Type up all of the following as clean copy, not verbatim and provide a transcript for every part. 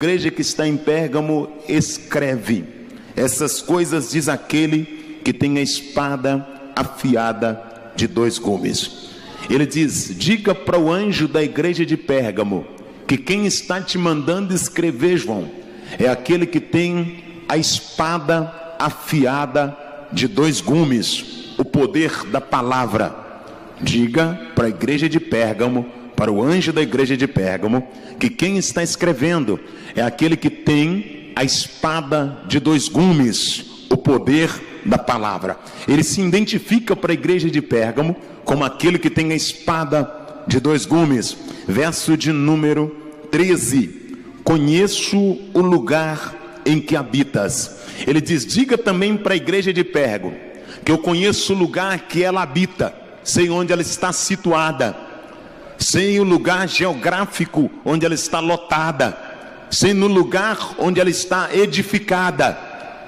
igreja que está em Pérgamo, escreve: essas coisas diz aquele que tem a espada afiada de 2 gumes. Ele diz: diga para o anjo da igreja de Pérgamo que quem está te mandando escrever, João, é aquele que tem a espada afiada de 2 gumes, o poder da palavra. Diga para a igreja de Pérgamo, para o anjo da igreja de Pérgamo, que quem está escrevendo é aquele que tem a espada de 2 gumes, o poder da palavra. Ele se identifica para a igreja de Pérgamo como aquele que tem a espada de 2 gumes. Verso de número 13: conheço o lugar em que habitas. Ele diz: diga também para a igreja de Pérgamo que eu conheço o lugar que ela habita, sei onde ela está situada, sei o lugar geográfico onde ela está lotada, sei no lugar onde ela está edificada.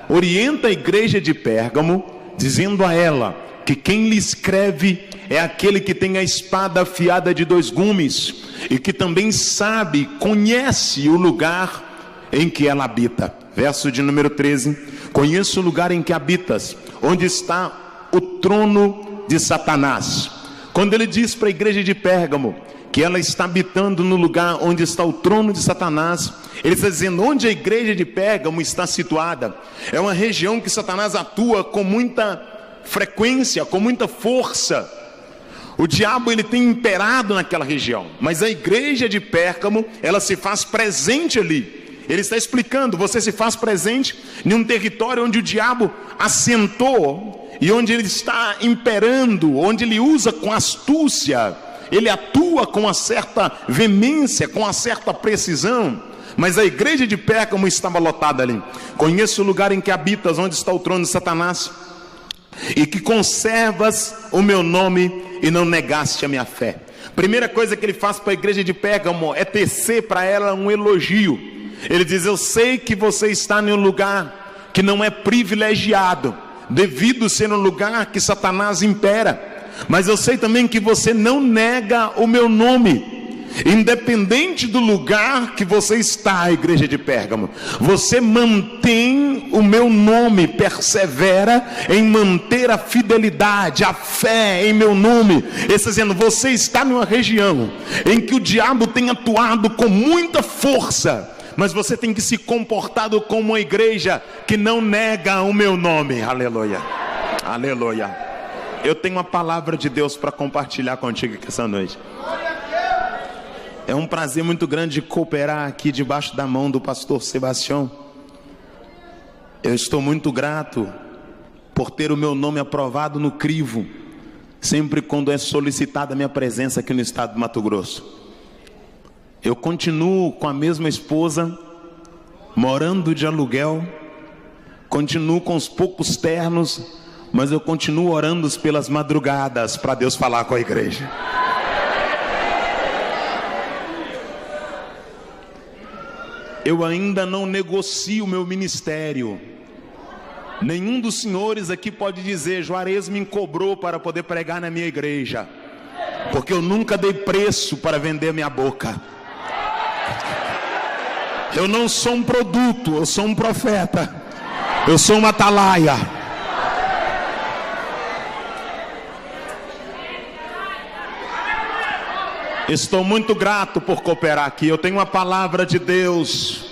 Orienta a igreja de Pérgamo, dizendo a ela que quem lhe escreve é aquele que tem a espada afiada de 2 gumes e que também sabe, conhece o lugar em que ela habita. Verso de número 13: conheço o lugar em que habitas, onde está o trono de Satanás. Quando ele diz para a igreja de Pérgamo que ela está habitando no lugar onde está o trono de Satanás, ele está dizendo onde a igreja de Pérgamo está situada. É uma região que Satanás atua com muita frequência, com muita força. O diabo, ele tem imperado naquela região, mas a igreja de Pérgamo, ela se faz presente ali. Ele está explicando: você se faz presente em um território onde o diabo assentou e onde ele está imperando, onde ele usa com astúcia, ele atua com uma certa veemência, com uma certa precisão. Mas a igreja de Pérgamo estava lotada ali. Conheço o lugar em que habitas, onde está o trono de Satanás, e que conservas o meu nome e não negaste a minha fé. Primeira coisa que ele faz para a igreja de Pérgamo é tecer para ela um elogio. Ele diz: eu sei que você está em um lugar que não é privilegiado, devido ser um lugar que Satanás impera, mas eu sei também que você não nega o meu nome. Independente do lugar que você está, igreja de Pérgamo, você mantém o meu nome, persevera em manter a fidelidade, a fé em meu nome. Ele está dizendo: você está numa região em que o diabo tem atuado com muita força, mas você tem que se comportar como uma igreja que não nega o meu nome. Aleluia, aleluia. Eu tenho uma palavra de Deus para compartilhar contigo aqui essa noite. É um prazer muito grande cooperar aqui debaixo da mão do pastor Sebastião. Eu estou muito grato por ter o meu nome aprovado no crivo, sempre quando é solicitada a minha presença aqui no estado do Mato Grosso. Eu continuo com a mesma esposa, morando de aluguel, continuo com os poucos ternos, mas eu continuo orando pelas madrugadas para Deus falar com a igreja. Eu ainda não negocio o meu ministério. Nenhum dos senhores aqui pode dizer: Juarez me cobrou para poder pregar na minha igreja, porque eu nunca dei preço para vender minha boca. Eu não sou um produto, eu sou um profeta, eu sou uma atalaia. Estou muito grato por cooperar aqui. Eu tenho uma palavra de Deus.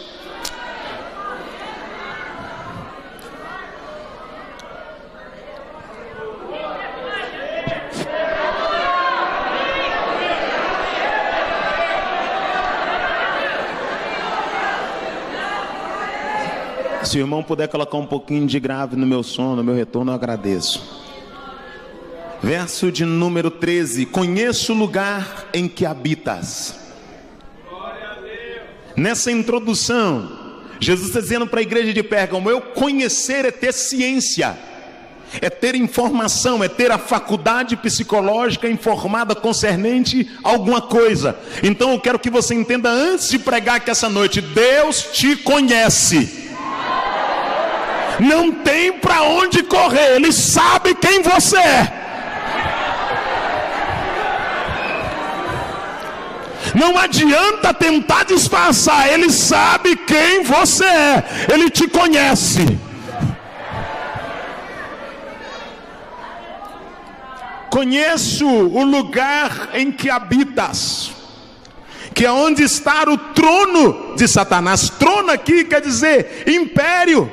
Se o irmão puder colocar um pouquinho de grave no meu som, no meu retorno, eu agradeço. Verso de número 13: conheço o lugar em que habitas. Nessa introdução, Jesus está dizendo para a igreja de Pérgamo: eu conhecer é ter ciência, é ter informação, é ter a faculdade psicológica informada concernente a alguma coisa. Então eu quero que você entenda, antes de pregar aqui essa noite: Deus te conhece. Não tem para onde correr, Ele sabe quem você é. Não adianta tentar disfarçar, Ele sabe quem você é, Ele te conhece. Conheço o lugar em que habitas, que é onde está o trono de Satanás. Trono aqui quer dizer império.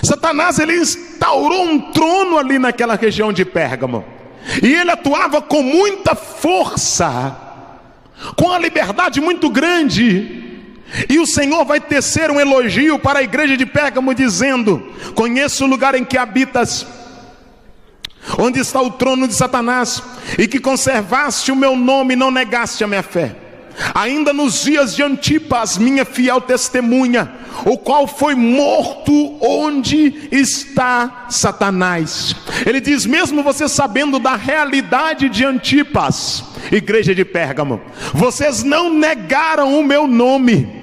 Satanás, ele instaurou um trono ali naquela região de Pérgamo, e ele atuava com muita força, com a liberdade muito grande. E o Senhor vai tecer um elogio para a igreja de Pérgamo, dizendo: conheço o lugar em que habitas, onde está o trono de Satanás, e que conservaste o meu nome e não negaste a minha fé. Ainda nos dias de Antipas, minha fiel testemunha, o qual foi morto onde está Satanás. Ele diz: mesmo você sabendo da realidade de Antipas, igreja de Pérgamo, vocês não negaram o meu nome.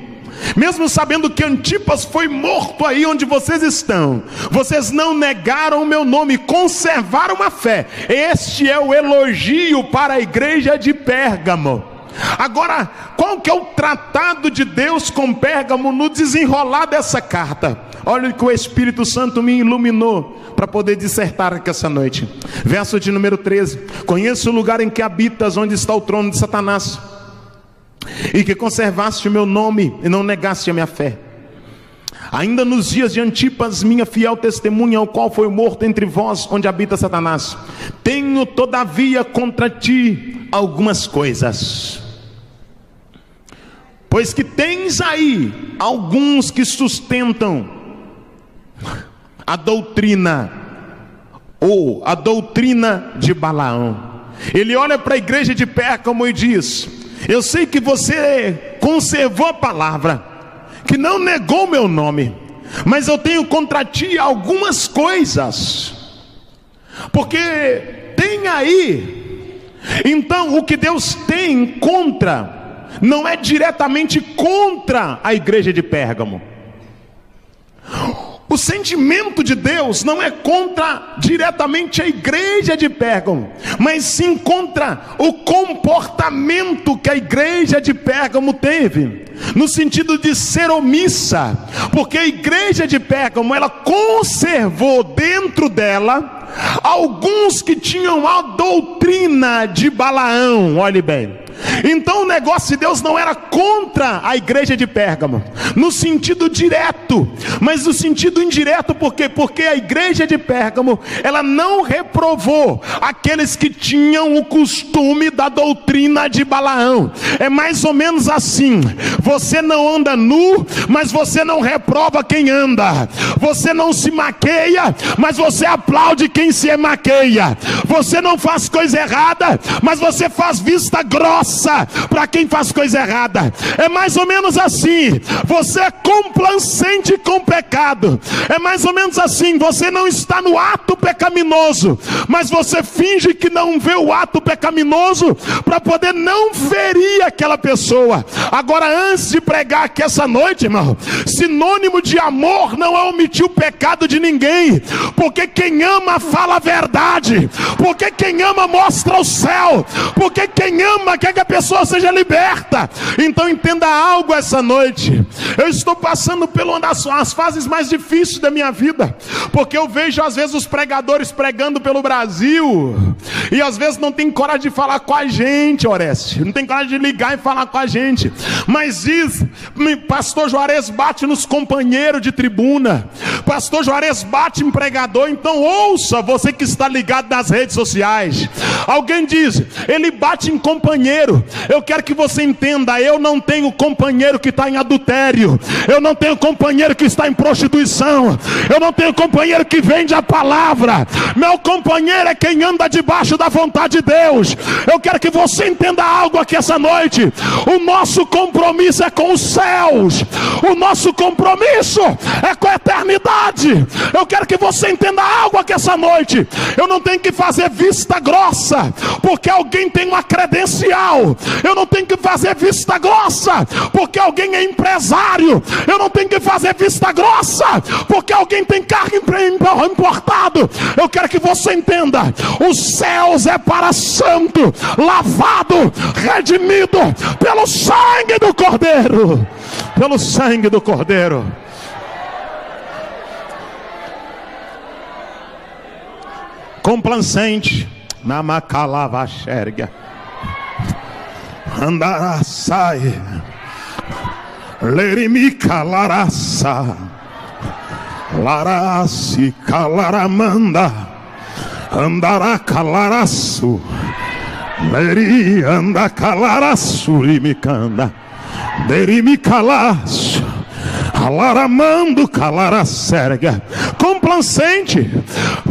Mesmo sabendo que Antipas foi morto aí onde vocês estão, vocês não negaram o meu nome, conservaram a fé. Este é o elogio para a igreja de Pérgamo. Agora, qual que é o tratado de Deus com Pérgamo no desenrolar dessa carta? Olha o que o Espírito Santo me iluminou para poder dissertar aqui essa noite. Verso de número 13: conheço o lugar em que habitas, onde está o trono de Satanás, e que conservaste o meu nome e não negaste a minha fé. Ainda nos dias de Antipas, minha fiel testemunha, o qual foi morto entre vós, onde habita Satanás. Tenho todavia contra ti algumas coisas, pois que tens aí alguns que sustentam a doutrina, ou a doutrina de Balaão. Ele olha para a igreja de Pérgamo e diz: eu sei que você conservou a palavra, que não negou meu nome, mas eu tenho contra ti algumas coisas, porque tem aí. Então o que Deus tem contra, não é diretamente contra a igreja de Pérgamo. O sentimento de Deus não é contra diretamente a igreja de Pérgamo, mas sim contra o comportamento que a igreja de Pérgamo teve, no sentido de ser omissa, porque a igreja de Pérgamo, ela conservou dentro dela alguns que tinham a doutrina de Balaão. Olhe bem, então o negócio de Deus não era contra a igreja de Pérgamo no sentido direto, mas no sentido indireto. Por quê? Porque a igreja de Pérgamo, ela não reprovou aqueles que tinham o costume da doutrina de Balaão. É mais ou menos assim: você não anda nu, mas você não reprova quem anda. Você não se maqueia, mas você aplaude quem se maqueia. Você não faz coisa errada, mas você faz vista grossa para quem faz coisa errada. É mais ou menos assim: você é complacente com o pecado. É mais ou menos assim: você não está no ato pecaminoso, mas você finge que não vê o ato pecaminoso para poder não ferir aquela pessoa. Agora, antes de pregar aqui essa noite, irmão, sinônimo de amor não é omitir o pecado de ninguém, porque quem ama fala a verdade, porque quem ama mostra o céu, porque quem ama quer que a pessoa seja liberta. Então entenda algo essa noite: eu estou passando por uma das fases mais difíceis da minha vida, porque eu vejo às vezes os pregadores pregando pelo Brasil, e às vezes não tem coragem de falar com a gente, Oreste, não tem coragem de ligar e falar com a gente, mas diz: pastor Juarez bate nos companheiros de tribuna, pastor Juarez bate em pregador. Então ouça, você que está ligado nas redes sociais, alguém diz: ele bate em companheiro. Eu quero que você entenda: eu não tenho companheiro que está em adultério, eu não tenho companheiro que está em prostituição, eu não tenho companheiro que vende a palavra. Meu companheiro é quem anda debaixo da vontade de Deus. Eu quero que você entenda algo aqui essa noite: o nosso compromisso é com os céus, o nosso compromisso é com a eternidade. Eu quero que você entenda algo aqui essa noite: eu não tenho que fazer vista grossa porque alguém tem uma credencial, eu não tenho que fazer vista grossa porque alguém é empresário, eu não tenho que fazer vista grossa porque alguém tem carro importado. Eu quero que você entenda: os céus é para santo, lavado, redimido pelo sangue do Cordeiro. Pelo sangue do Cordeiro. Complacente, namacalava xerga, andará sai, lerimica laraça, laraci calaramanda, andará calaraço, leri anda calaraço, limicanda, derimicalaço. Alaramando calaracerga. Complacente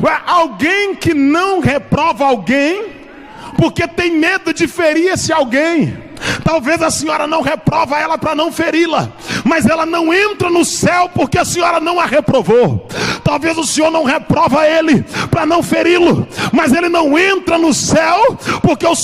é alguém que não reprova alguém porque tem medo de ferir esse alguém. Talvez a senhora não reprova ela para não feri-la, mas ela não entra no céu porque a senhora não a reprovou. Talvez o senhor não reprova ele para não feri-lo, mas ele não entra no céu porque o